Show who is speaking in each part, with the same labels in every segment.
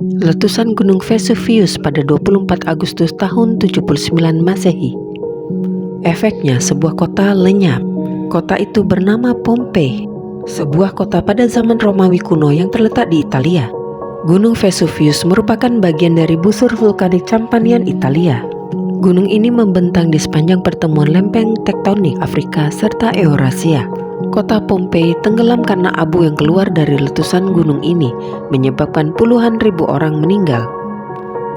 Speaker 1: Letusan Gunung Vesuvius pada 24 Agustus tahun 79 Masehi. Efeknya sebuah kota lenyap. Kota itu bernama Pompei, sebuah kota pada zaman Romawi kuno yang terletak di Italia. Gunung Vesuvius merupakan bagian dari busur vulkanik Campanian Italia. Gunung ini membentang di sepanjang pertemuan lempeng tektonik Afrika serta Eurasia. Kota Pompei tenggelam karena abu yang keluar dari letusan gunung ini, menyebabkan puluhan ribu orang meninggal.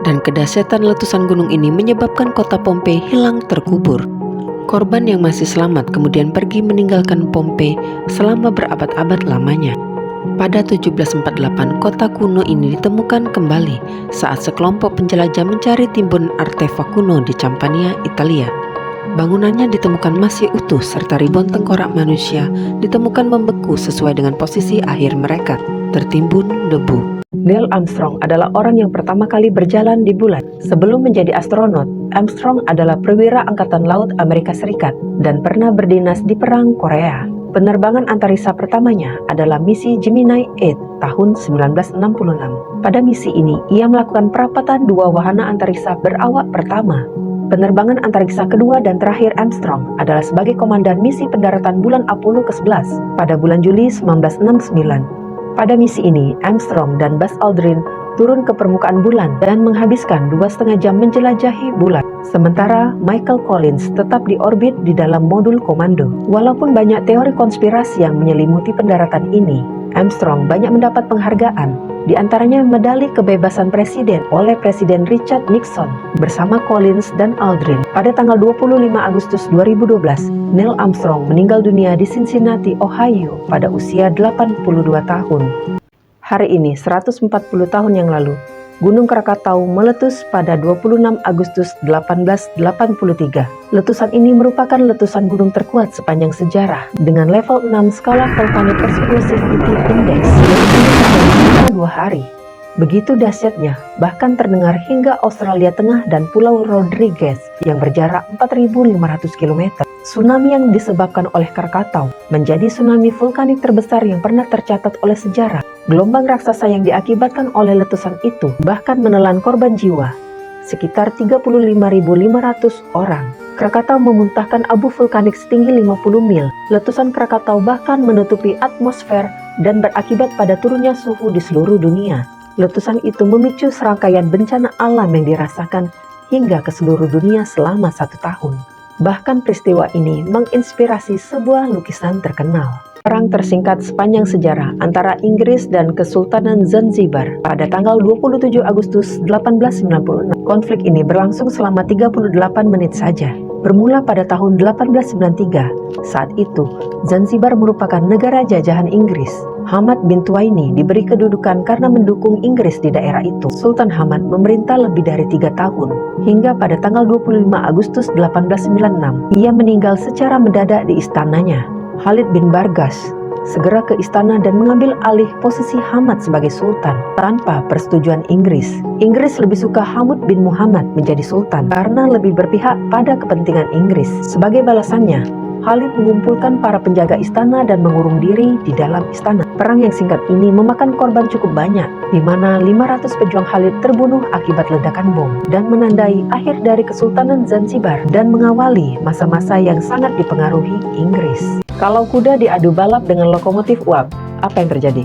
Speaker 1: Dan kedahsyatan letusan gunung ini menyebabkan kota Pompei hilang terkubur. Korban yang masih selamat kemudian pergi meninggalkan Pompei selama berabad-abad lamanya. Pada 1748, kota kuno ini ditemukan kembali saat sekelompok penjelajah mencari timbunan artefak kuno di Campania, Italia. Bangunannya ditemukan masih utuh serta ribuan tengkorak manusia ditemukan membeku sesuai dengan posisi akhir mereka, tertimbun debu. Neil Armstrong adalah orang yang pertama kali berjalan di bulan. Sebelum menjadi astronot, Armstrong adalah perwira Angkatan Laut Amerika Serikat dan pernah berdinas di Perang Korea. Penerbangan antariksa pertamanya adalah misi Gemini 8 tahun 1966. Pada misi ini, ia melakukan perapatan dua wahana antariksa berawak pertama. Penerbangan antariksa kedua dan terakhir Armstrong adalah sebagai komandan misi pendaratan bulan Apollo ke-11 pada bulan Juli 1969. Pada misi ini, Armstrong dan Buzz Aldrin turun ke permukaan bulan dan menghabiskan 2,5 jam menjelajahi bulan. Sementara Michael Collins tetap di orbit di dalam modul komando. Walaupun banyak teori konspirasi yang menyelimuti pendaratan ini, Armstrong banyak mendapat penghargaan, di antaranya medali kebebasan presiden oleh Presiden Richard Nixon bersama Collins dan Aldrin. Pada tanggal 25 Agustus 2012, Neil Armstrong meninggal dunia di Cincinnati, Ohio pada usia 82 tahun. Hari ini, 140 tahun yang lalu, Gunung Krakatau meletus pada 26 Agustus 1883. Letusan ini merupakan letusan gunung terkuat sepanjang sejarah dengan level 6 skala Volcanic Explosivity Index selama 2 hari. Begitu dahsyatnya, bahkan terdengar hingga Australia Tengah dan Pulau Rodriguez yang berjarak 4.500 km. Tsunami yang disebabkan oleh Krakatau menjadi tsunami vulkanik terbesar yang pernah tercatat oleh sejarah. Gelombang raksasa yang diakibatkan oleh letusan itu bahkan menelan korban jiwa, sekitar 35.500 orang. Krakatau memuntahkan abu vulkanik setinggi 50 mil. Letusan Krakatau bahkan menutupi atmosfer dan berakibat pada turunnya suhu di seluruh dunia. Letusan itu memicu serangkaian bencana alam yang dirasakan hingga ke seluruh dunia selama 1 tahun. Bahkan peristiwa ini menginspirasi sebuah lukisan terkenal. Perang tersingkat sepanjang sejarah antara Inggris dan Kesultanan Zanzibar pada tanggal 27 Agustus 1896. Konflik ini berlangsung selama 38 menit saja. Bermula pada tahun 1893. Saat itu, Zanzibar merupakan negara jajahan Inggris. Hamad bin Tuwaini diberi kedudukan karena mendukung Inggris di daerah itu. Sultan Hamad memerintah lebih dari 3 tahun, hingga pada tanggal 25 Agustus 1896, ia meninggal secara mendadak di istananya. Khalid bin Bargas segera ke istana dan mengambil alih posisi Hamad sebagai sultan tanpa persetujuan Inggris. Inggris lebih suka Hamad bin Muhammad menjadi sultan karena lebih berpihak pada kepentingan Inggris. Sebagai balasannya, Khalid mengumpulkan para penjaga istana dan mengurung diri di dalam istana. Perang yang singkat ini memakan korban cukup banyak, di mana 500 pejuang Khalid terbunuh akibat ledakan bom, dan menandai akhir dari Kesultanan Zanzibar dan mengawali masa-masa yang sangat dipengaruhi Inggris. Kalau kuda diadu balap dengan lokomotif uap, apa yang terjadi?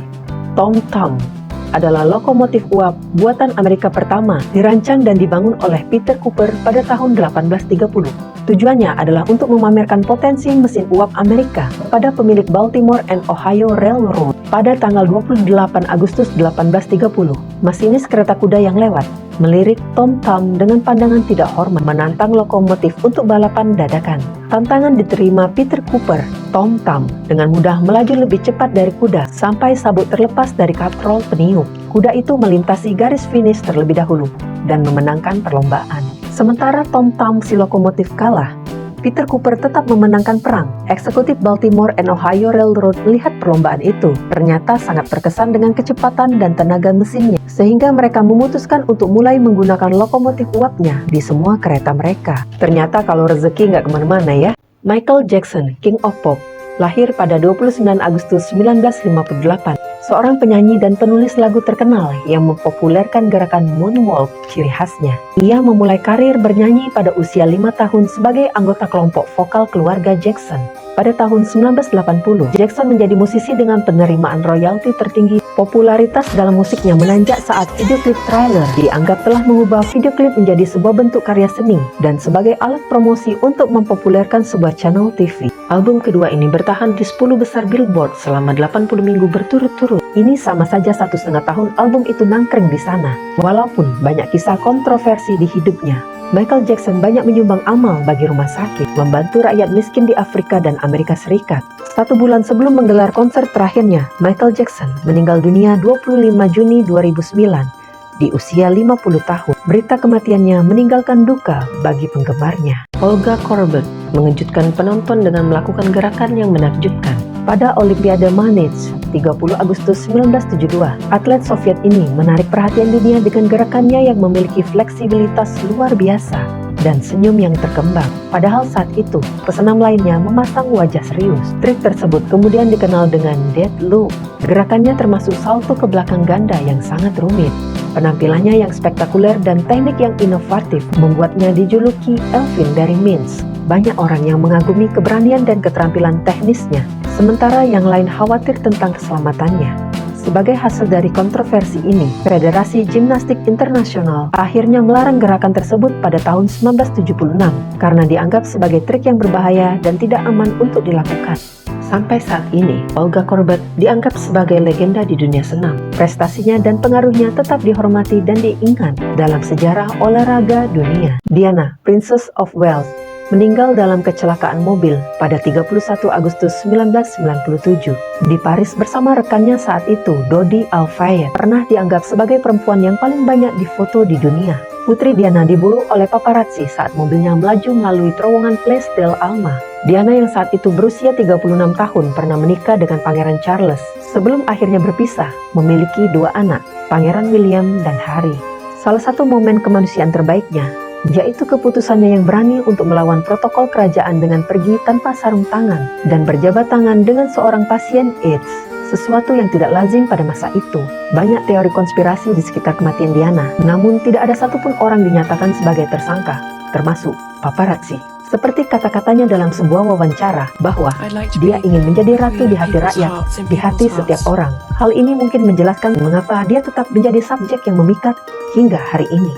Speaker 1: Tom Thumb adalah lokomotif uap buatan Amerika pertama, dirancang dan dibangun oleh Peter Cooper pada tahun 1830. Tujuannya adalah untuk memamerkan potensi mesin uap Amerika pada pemilik Baltimore and Ohio Railroad. Pada tanggal 28 Agustus 1830, masinis kereta kuda yang lewat melirik Tom Thumb dengan pandangan tidak hormat, menantang lokomotif untuk balapan dadakan. Tantangan diterima Peter Cooper. Tom Thumb dengan mudah melaju lebih cepat dari kuda sampai sabuk terlepas dari katrol peniup. Kuda itu melintasi garis finish terlebih dahulu dan memenangkan perlombaan. Sementara Tom Thumb si lokomotif kalah, Peter Cooper tetap memenangkan perang. Eksekutif Baltimore and Ohio Railroad melihat perlombaan itu ternyata sangat terkesan dengan kecepatan dan tenaga mesinnya, sehingga mereka memutuskan untuk mulai menggunakan lokomotif uapnya di semua kereta mereka. Ternyata kalau rezeki nggak kemana-mana ya. Michael Jackson, King of Pop, lahir pada 29 Agustus 1958. seorang penyanyi dan penulis lagu terkenal yang mempopulerkan gerakan moonwalk ciri khasnya. Ia memulai karir bernyanyi pada usia 5 tahun sebagai anggota kelompok vokal keluarga Jackson. Pada tahun 1980, Jackson menjadi musisi dengan penerimaan royalti tertinggi. Popularitas dalam musiknya menanjak saat video klip trailer dianggap telah mengubah video klip menjadi sebuah bentuk karya seni dan sebagai alat promosi untuk mempopulerkan sebuah channel TV. Album kedua ini bertahan di 10 besar Billboard selama 80 minggu berturut-turut. Ini sama saja 1,5 tahun album itu nangkring di sana. Walaupun banyak kisah kontroversi di hidupnya, Michael Jackson banyak menyumbang amal bagi rumah sakit, membantu rakyat miskin di Afrika dan Amerika Serikat. 1 bulan sebelum menggelar konser terakhirnya, Michael Jackson meninggal dunia 25 Juni 2009 di usia 50 tahun. Berita kematiannya meninggalkan duka bagi penggemarnya. Olga Korbut mengejutkan penonton dengan melakukan gerakan yang menakjubkan. Pada Olimpiade Manich 30 Agustus 1972, atlet Soviet ini menarik perhatian dunia dengan gerakannya yang memiliki fleksibilitas luar biasa dan senyum yang terkembang. Padahal saat itu, pesenam lainnya memasang wajah serius. Trik tersebut kemudian dikenal dengan dead loop. Gerakannya termasuk salto ke belakang ganda yang sangat rumit. Penampilannya yang spektakuler dan teknik yang inovatif membuatnya dijuluki Elvin dari Minsk. Banyak orang yang mengagumi keberanian dan keterampilan teknisnya, sementara yang lain khawatir tentang keselamatannya. Sebagai hasil dari kontroversi ini, Federasi Gimnastik Internasional akhirnya melarang gerakan tersebut pada tahun 1976 karena dianggap sebagai trik yang berbahaya dan tidak aman untuk dilakukan. Sampai saat ini, Olga Korbut dianggap sebagai legenda di dunia senam. Prestasinya dan pengaruhnya tetap dihormati dan diingat dalam sejarah olahraga dunia. Diana, Princess of Wales, meninggal dalam kecelakaan mobil pada 31 Agustus 1997 di Paris bersama rekannya saat itu, Dodi Al-Fayed. Pernah dianggap sebagai perempuan yang paling banyak difoto di dunia. Putri Diana diburu oleh paparazzi saat mobilnya melaju melalui terowongan Place del Alma. Diana yang saat itu berusia 36 tahun pernah menikah dengan Pangeran Charles sebelum akhirnya berpisah, memiliki 2 anak, Pangeran William dan Harry. Salah satu momen kemanusiaan terbaiknya yaitu keputusannya yang berani untuk melawan protokol kerajaan dengan pergi tanpa sarung tangan dan berjabat tangan dengan seorang pasien AIDS, sesuatu yang tidak lazim pada masa itu. Banyak teori konspirasi di sekitar kematian Diana, namun tidak ada satupun orang dinyatakan sebagai tersangka, termasuk paparazzi. Seperti kata-katanya dalam sebuah wawancara bahwa dia ingin menjadi ratu di hati rakyat, di hati setiap orang. Hal ini mungkin menjelaskan mengapa dia tetap menjadi subjek yang memikat hingga hari ini.